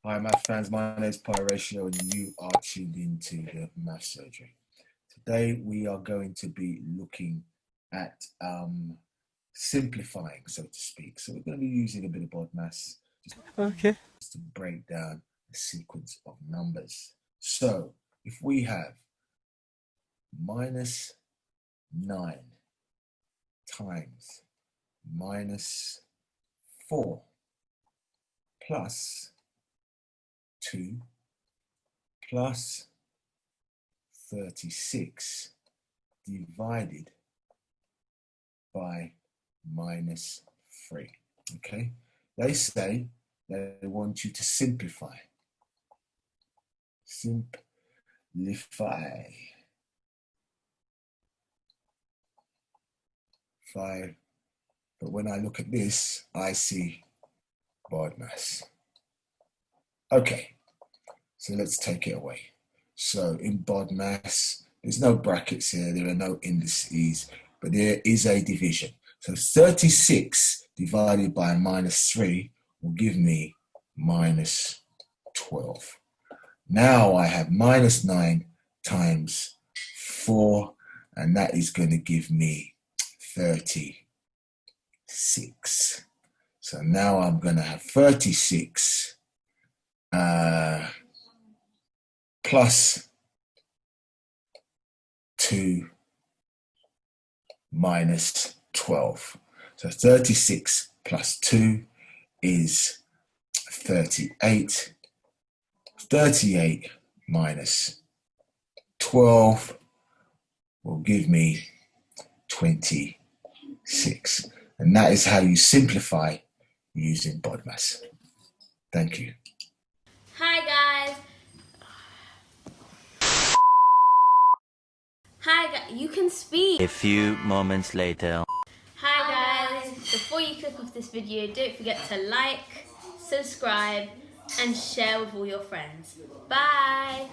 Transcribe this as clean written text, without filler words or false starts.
Hi math fans, my name is Pi Ratio and you are tuned into the Math Surgery. Today we are going to be looking at simplifying, so to speak. So we're going to be using a bit of Bodmas just to break down a sequence of numbers. So if we have minus 9 times minus 4 plus 2 plus 36 divided by minus 3. Okay, they say that they want you to simplify. Simplify. But when I look at this, I see Bodmas. Okay, so let's take it away. So in Bodmas, there's no brackets here, there are no indices, but there is a division. So 36 divided by minus 3 will give me minus 12. Now I have minus 9 times 4, and that is going to give me 36. So now I'm going to have 36 plus 2 minus 12. So 36 plus 2 is 38. 38 minus 12 will give me 26. And that is how you simplify using Bodmas. Thank you. Hi guys. You can speak. A few moments later. Hi guys. Before you click off this video, don't forget to like, subscribe, and share with all your friends. Bye.